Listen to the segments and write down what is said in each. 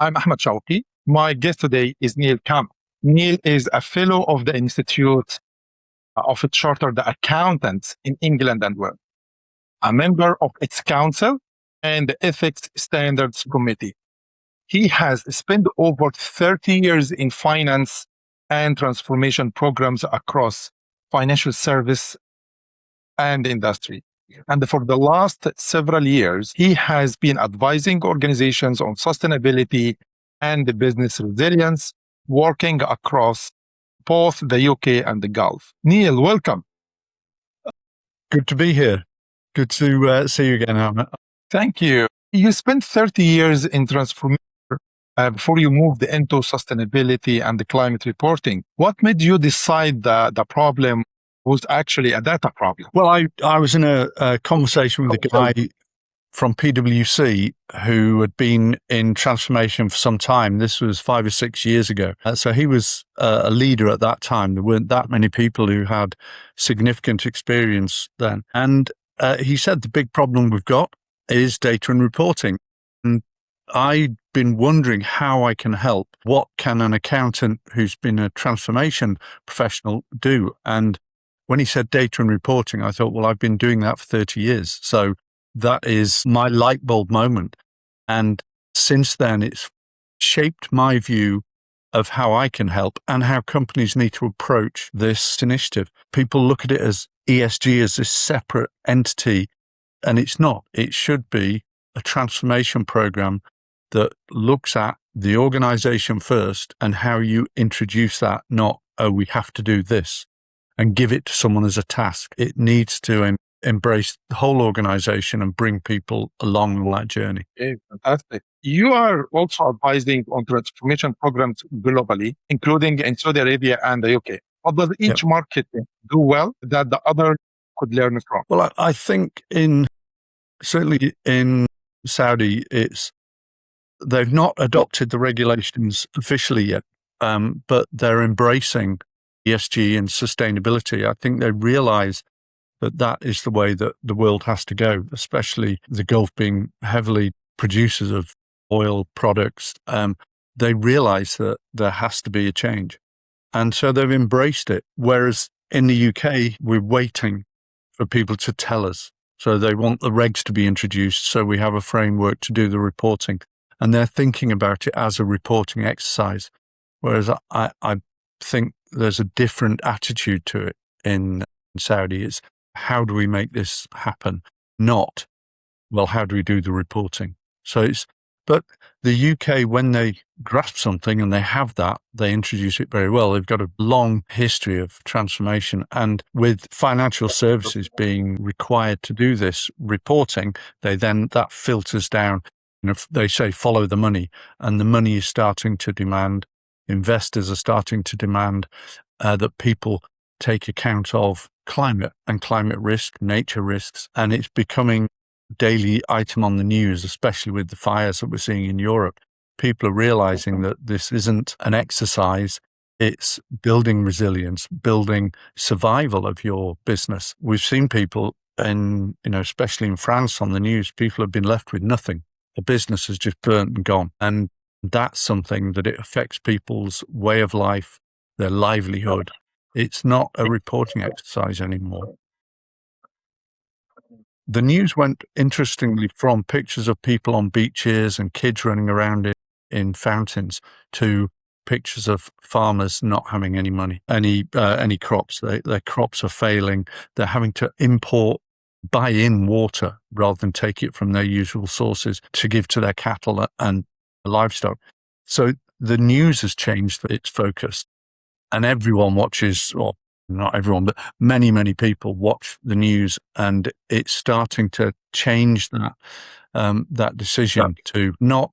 I'm Ahmed Shawky. My guest today is Neil Campbell. Neil is a fellow of the Institute of Chartered Accountants in England and Wales, a member of its council and the Ethics Standards Committee. He has spent over 30 years in finance and transformation programs across financial service and industry. And for the last several years, he has been advising organizations on sustainability and business resilience, working across both the UK and the Gulf. Neil, welcome. Good to be here. Good to see you again, Ahmed. Thank you. You spent 30 years in transformation before you moved into sustainability and the climate reporting. What made you decide that the problem was actually a data problem? Well, I was in a conversation with a guy from PwC who had been in transformation for some time. This was 5 or 6 years ago. So he was a leader at that time. There weren't that many people who had significant experience then. And he said the big problem we've got is data and reporting. And I'd been wondering how I can help. What can an accountant who's been a transformation professional do? And when he said data and reporting, I thought, well, I've been doing that for 30 years. So that is my light bulb moment. And since then, it's shaped my view of how I can help and how companies need to approach this initiative. People look at it as ESG as this separate entity, and it's not. It should be a transformation program that looks at the organization first and how you introduce that, not, oh, we have to do this, and give it to someone as a task. It needs to embrace the whole organization and bring people along on that journey. Okay, fantastic. You are also advising on transformation programs globally, including in Saudi Arabia and the UK. What does each market do well that the other could learn from? Well, I think certainly in Saudi, they've not adopted the regulations officially yet, but they're embracing ESG and sustainability. I think they realize that is the way that the world has to go, especially the Gulf being heavily producers of oil products. They realize that there has to be a change. And so they've embraced it. Whereas in the UK, we're waiting for people to tell us. So they want the regs to be introduced so we have a framework to do the reporting. And they're thinking about it as a reporting exercise. Whereas I think there's a different attitude to it in Saudi. It's how do we make this happen? Not, well, how do we do the reporting? But the UK, when they grasp something and they have that, they introduce it very well. They've got a long history of transformation. And with financial services being required to do this reporting, that filters down. They say follow the money, and the money is starting to demand, investors are starting to demand that people take account of climate and climate risk, nature risks, and it's becoming a daily item on the news, especially with the fires that we're seeing in Europe. People are realizing that this isn't an exercise, it's building resilience, building survival of your business. We've seen people especially in France on the news, people have been left with nothing. The business has just burnt and gone. And that's something that it affects people's way of life, their livelihood. It's not a reporting exercise anymore. The news went, interestingly, from pictures of people on beaches and kids running around in fountains to pictures of farmers not having any money, any crops. Their crops are failing. They're having to buy in water rather than take it from their usual sources to give to their cattle and livestock. So the news has changed its focus, and everyone watches, or not everyone, but many, many people watch the news, and it's starting to change that decision to not,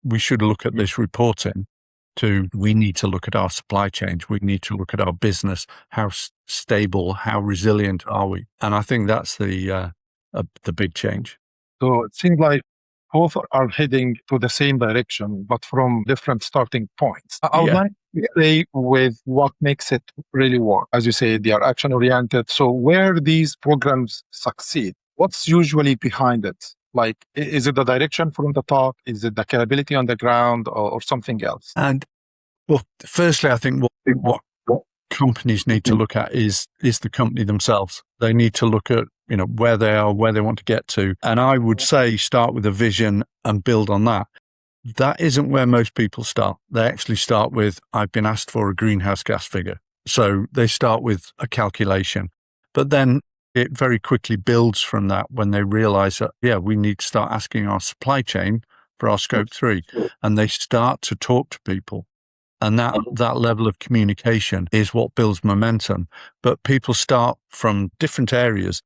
we should look at this reporting, to we need to look at our supply chain, we need to look at our business, how stable, how resilient are we? And I think that's the big change. So it seems like both are heading to the same direction, but from different starting points. I would like to stay with what makes it really work. As you say, they are action-oriented. So where these programs succeed, what's usually behind it? Like, is it the direction from the top? Is it the capability on the ground, or something else? And well, firstly, I think what companies need to look at is the company themselves. They need to look at, where they are, where they want to get to. And I would say start with a vision and build on that. That isn't where most people start. They actually start with, I've been asked for a greenhouse gas figure. So they start with a calculation, but then it very quickly builds from that when they realize that, we need to start asking our supply chain for our scope 3, and they start to talk to people. And that level of communication is what builds momentum. But people start from different areas.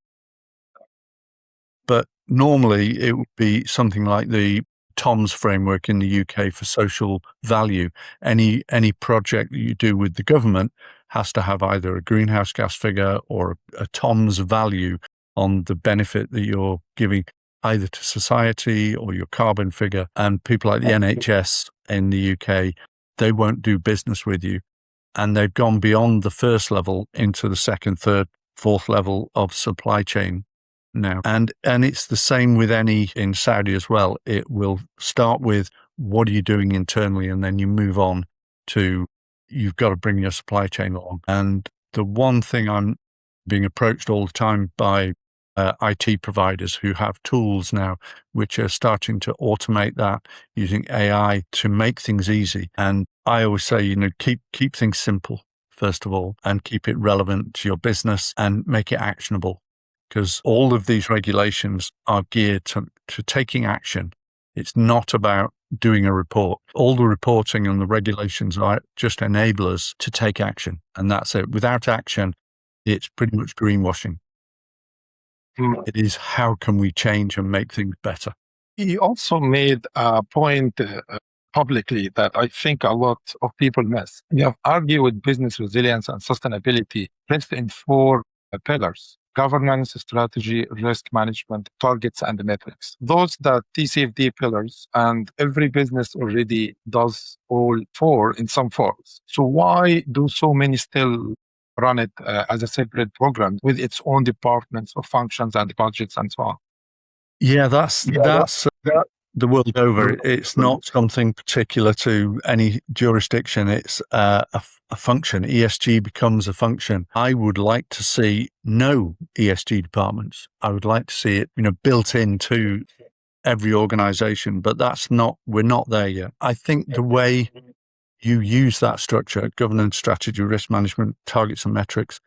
But normally it would be something like the TOMS framework in the UK for social value. Any project that you do with the government has to have either a greenhouse gas figure or a TOMS value on the benefit that you're giving either to society or your carbon figure. And people like the NHS in the UK, they won't do business with you. And they've gone beyond the first level into the second, third, fourth level of supply chain now. And it's the same with in Saudi as well. It will start with, what are you doing internally? And then you move on to, you've got to bring your supply chain along. And the one thing I'm being approached all the time by IT providers who have tools now which are starting to automate that using AI to make things easy. And I always say, keep things simple, first of all, and keep it relevant to your business and make it actionable. Because all of these regulations are geared to taking action. It's not about doing a report. All the reporting and the regulations are just enablers to take action. And that's it. Without action, it's pretty much greenwashing. It is, how can we change and make things better? He also made a point publicly that I think a lot of people miss. You have argued business resilience and sustainability rests in 4 pillars: governance, strategy, risk management, targets, and metrics. Those the TCFD pillars, and every business already does all 4 in some forms. So why do so many still run it as a separate program with its own departments or functions and budgets and so on? Yeah, that's the world over. It's not something particular to any jurisdiction. It's a function. ESG becomes a function. I would like to see no ESG departments. I would like to see it, built into every organization, but we're not there yet. I think the way you use that structure, governance, strategy, risk management, targets and metrics,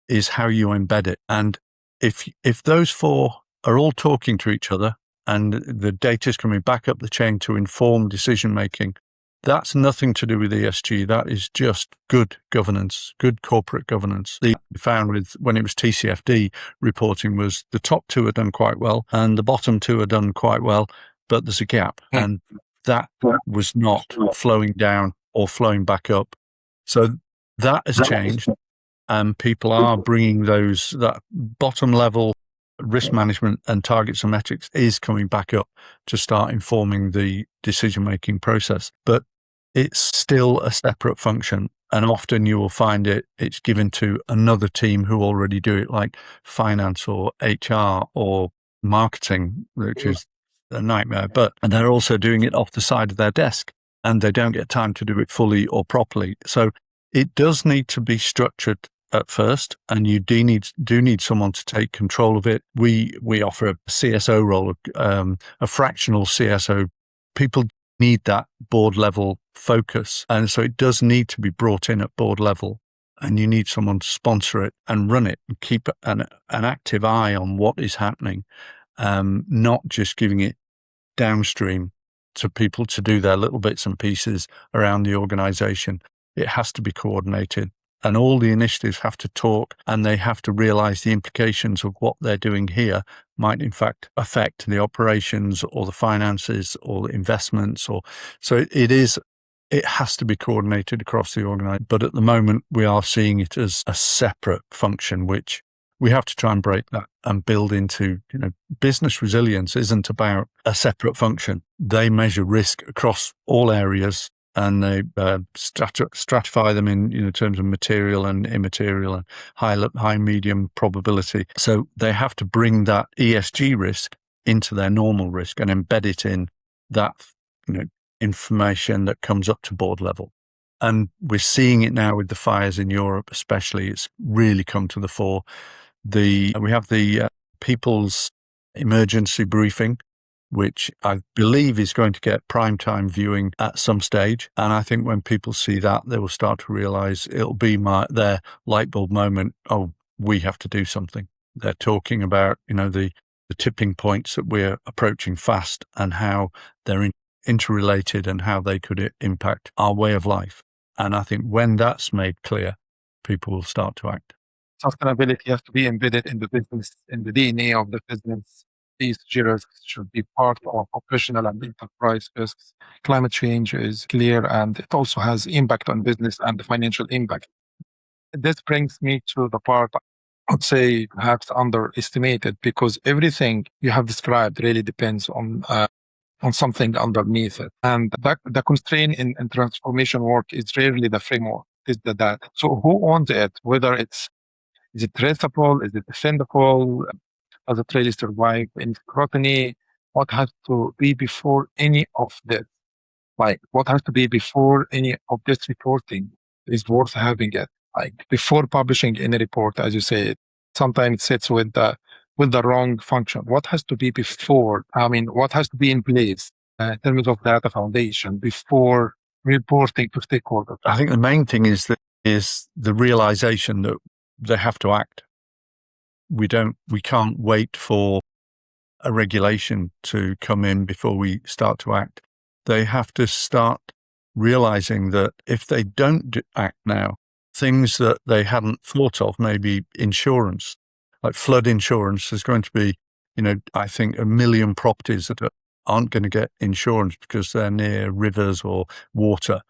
is how you embed it. And if those 4 are all talking to each other and the data is coming back up the chain to inform decision making, that's nothing to do with ESG. That is just good governance, good corporate governance. We found when it was TCFD reporting was the top 2 are done quite well and the bottom 2 are done quite well, but there's a gap. And that was not flowing down or flowing back up. So that has changed, and people are bringing that bottom level risk management and targets and metrics is coming back up to start informing the decision-making process. But it's still a separate function. And often you will find it's given to another team who already do it, like finance or HR or marketing, which is a nightmare. And they're also doing it off the side of their desk, and they don't get time to do it fully or properly. So it does need to be structured at first, and you do need someone to take control of it. We offer a CSO role, a fractional CSO. People need that board level focus, and so it does need to be brought in at board level, and you need someone to sponsor it and run it and keep an active eye on what is happening, not just giving it downstream to people to do their little bits and pieces around the organization. It has to be coordinated. And all the initiatives have to talk, and they have to realize the implications of what they're doing here might in fact affect the operations or the finances or the investments. So it has to be coordinated across the organization. But at the moment, we are seeing it as a separate function, which we have to try and break that and build into, business resilience isn't about a separate function. They measure risk across all areas, and they stratify them in terms of material and immaterial and high, medium probability. So they have to bring that ESG risk into their normal risk and embed it in that, information that comes up to board level. And we're seeing it now with the fires in Europe, especially. It's really come to the fore. We have the People's Emergency Briefing, which I believe is going to get primetime viewing at some stage. And I think when people see that, they will start to realize it'll be their light bulb moment. Oh, we have to do something. They're talking about, the tipping points that we're approaching fast and how they're interrelated and how they could impact our way of life. And I think when that's made clear, people will start to act. Sustainability has to be embedded in the business, in the DNA of the business. These risks should be part of operational and enterprise risks. Climate change is clear, and it also has impact on business and the financial impact. This brings me to the part I would say perhaps underestimated, because everything you have described really depends on something underneath it. And the constraint in transformation work is rarely the framework, it's the data. So who owns it? Whether is it traceable? Is it defendable? Does it really survive any scrutiny? What has to be before any of this? Like, what has to be before any of this reporting is worth having it? Like, before publishing any report, as you say, sometimes it sits with the wrong function. What has to be before? I mean, what has to be in place in terms of data foundation before reporting to stakeholders? I think the main thing is the realization that they have to act. We can't wait for a regulation to come in before we start to act. They have to start realizing that if they don't act now, things that they hadn't thought of, maybe insurance, like flood insurance, is going to be, I think 1 million properties that aren't going to get insurance because they're near rivers or water.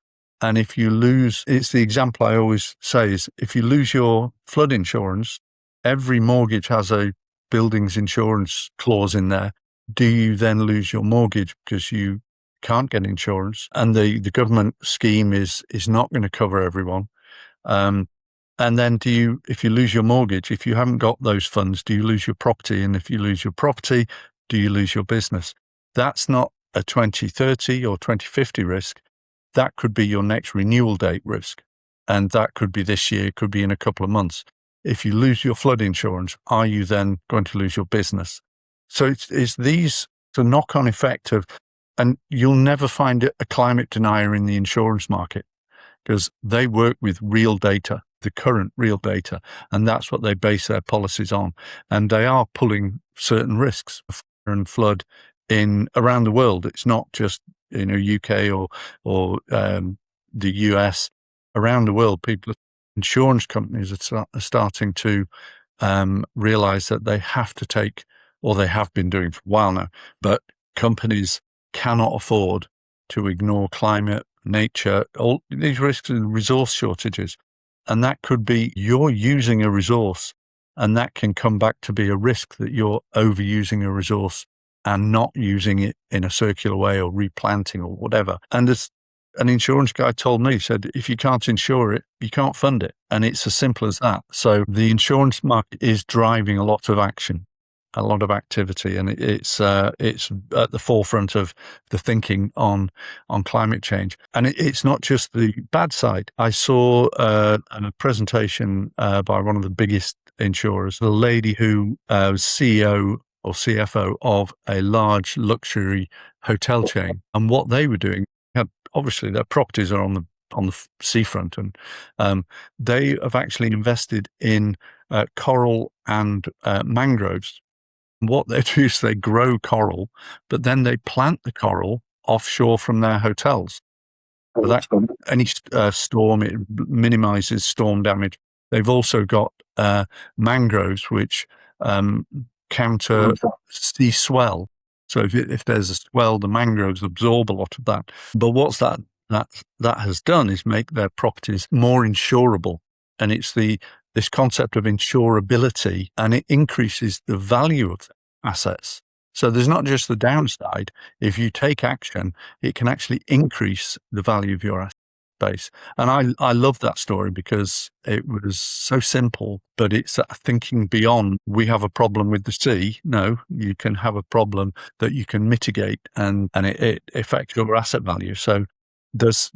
And if you lose, it's the example I always say is, if you lose your flood insurance, every mortgage has a buildings insurance clause in there. Do you then lose your mortgage because you can't get insurance? And the government scheme is not going to cover everyone. And then if you lose your mortgage, if you haven't got those funds, do you lose your property? And if you lose your property, do you lose your business? That's not a 2030 or 2050 risk. That could be your next renewal date risk. And that could be this year, could be in a couple of months. If you lose your flood insurance, are you then going to lose your business? So it's the knock-on effect of, and you'll never find a climate denier in the insurance market, because they work with real data, the current real data, and that's what they base their policies on. And they are pulling certain risks of fire and flood in around the world. It's not just UK or the US. Around the world, insurance companies are starting to realize that they have to take, or they have been doing for a while now, but companies cannot afford to ignore climate, nature, all these risks and resource shortages. And that could be you're using a resource, and that can come back to be a risk that you're overusing a resource and not using it in a circular way or replanting or whatever. And as an insurance guy told me, he said, if you can't insure it, you can't fund it. And it's as simple as that. So the insurance market is driving a lot of action, a lot of activity, and it's at the forefront of the thinking on climate change. And it's not just the bad side. I saw a presentation by one of the biggest insurers, a lady who was CEO or CFO of a large luxury hotel chain. And what they were doing, obviously their properties are on the seafront, and they have actually invested in coral and mangroves. What they do is they grow coral, but then they plant the coral offshore from their hotels. So that any storm, it minimizes storm damage. They've also got mangroves which counter sea swell. So if there's a swell, the mangroves absorb a lot of that. But what's that has done is make their properties more insurable. And it's this concept of insurability, and it increases the value of assets. So there's not just the downside. If you take action, it can actually increase the value of your assets. base. And I love that story because it was so simple, but it's thinking beyond, we have a problem with the sea. No, you can have a problem that you can mitigate, and it affects your asset value. So there's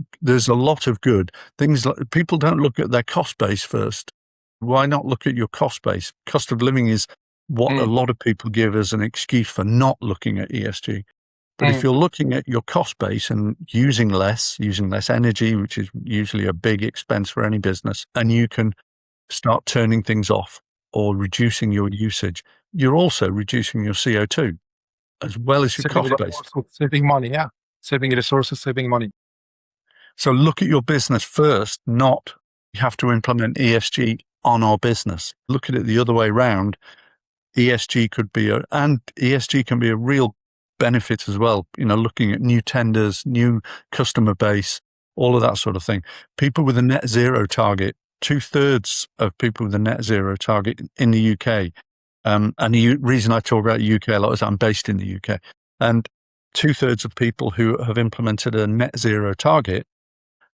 a lot of good things. Like, people don't look at their cost base first. Why not look at your cost base? Cost of living is what a lot of people give as an excuse for not looking at ESG. But if you're looking at your cost base and using less energy, which is usually a big expense for any business, and you can start turning things off or reducing your usage, you're also reducing your CO2 as well as your cost base. Saving money, yeah. Saving resources, saving money. So look at your business first, not you have to implement ESG on our business. Look at it the other way around. ESG can be a real benefit as well. Looking at new tenders, new customer base, all of that sort of thing. People with a net zero target, 2/3 of people with a net zero target in the UK. And the reason I talk about the UK a lot is I'm based in the UK. And 2/3 of people who have implemented a net zero target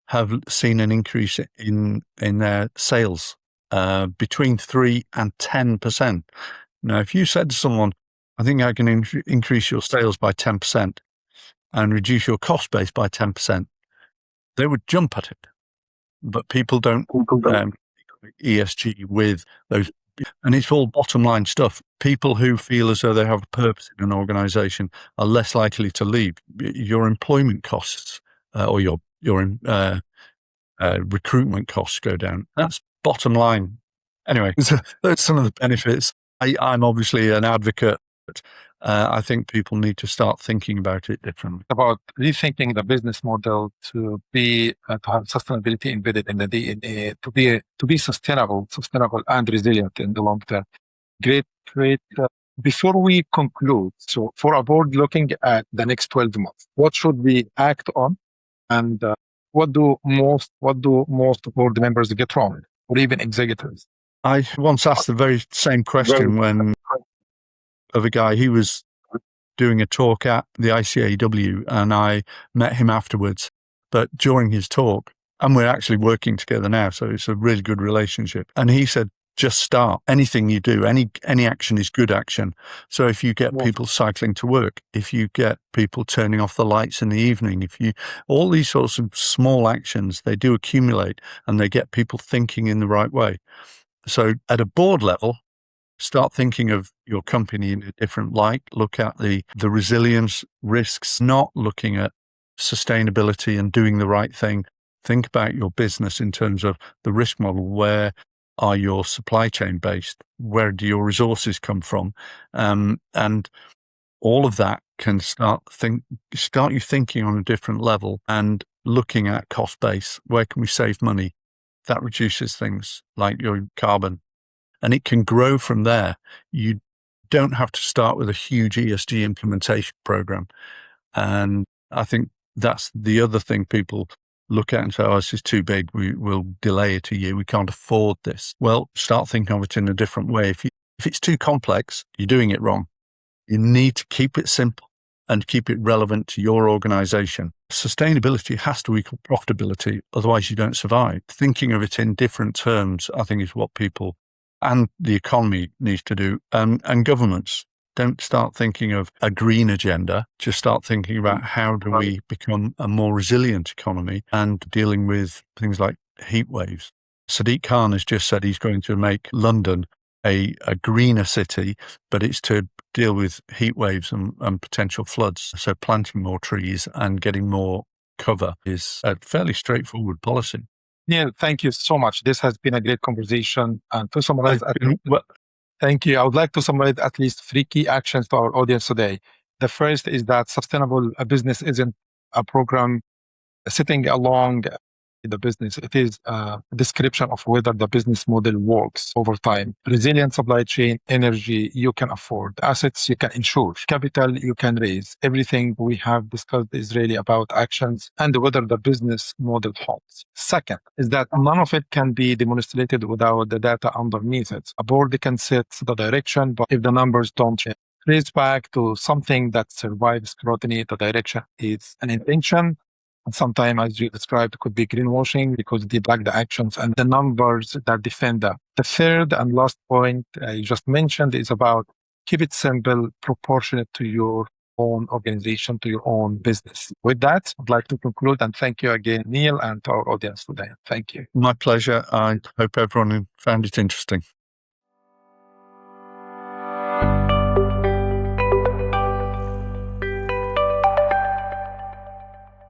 have seen an increase in their sales between 3 and 10%. Now, if you said to someone, I think I can increase your sales by 10% and reduce your cost base by 10%, they would jump at it. But people don't ESG with those. And it's all bottom line stuff. People who feel as though they have a purpose in an organization are less likely to leave. Your employment costs or your recruitment costs go down. That's bottom line. Anyway, so that's some of the benefits. I'm obviously an advocate, but I think people need to start thinking about it differently. About rethinking the business model to have sustainability embedded in the DNA, to be sustainable and resilient in the long term. Great. Before we conclude, so for a board looking at the next 12 months, what should we act on, and what do most board members get wrong, or even executives? I once asked the very same question when of a guy. He was doing a talk at the ICAW, and I met him afterwards. But during his talk, and we're actually working together now, so it's a really good relationship. And he said, just start. Anything you do, any action is good action. So if you get people cycling to work, if you get people turning off the lights in the evening, all these sorts of small actions, they do accumulate and they get people thinking in the right way. So at a board level, start thinking of your company in a different light. Look at the resilience risks, not looking at sustainability and doing the right thing. Think about your business in terms of the risk model. Where are your supply chain based? Where do your resources come from? And all of that can start you thinking on a different level and looking at cost base. Where can we save money? That reduces things like your carbon. And it can grow from there. You don't have to start with a huge ESG implementation program. And I think that's the other thing people look at and say, oh, this is too big. We'll delay it a year. We can't afford this. Well, start thinking of it in a different way. If it's too complex, you're doing it wrong. You need to keep it simple and keep it relevant to your organization. Sustainability has to equal profitability. Otherwise, you don't survive. Thinking of it in different terms, I think, is what people and the economy needs to do. And governments don't start thinking of a green agenda. Just start thinking about how do we become a more resilient economy and dealing with things like heat waves. Sadiq Khan has just said he's going to make London a greener city, but it's to deal with heat waves and potential floods. So planting more trees and getting more cover is a fairly straightforward policy. Neil, thank you so much. This has been a great conversation. And to summarize, thank you. I would like to summarize at least 3 key actions to our audience today. The first is that sustainable business isn't a program sitting along the business. It is a description of whether the business model works over time. Resilient supply chain, energy you can afford, assets you can insure, capital you can raise. Everything we have discussed is really about actions and whether the business model holds. Second is that none of it can be demonstrated without the data underneath it. A board can set the direction, but if the numbers don't change, trace back to something that survives scrutiny, the direction is an intention, Sometimes, as you described, it could be greenwashing because they lack the actions and the numbers that defend them. The third and last point you just mentioned is about keep it simple, proportionate to your own organization, to your own business. With that, I'd like to conclude and thank you again, Neil, and to our audience today. Thank you. My pleasure. I hope everyone found it interesting.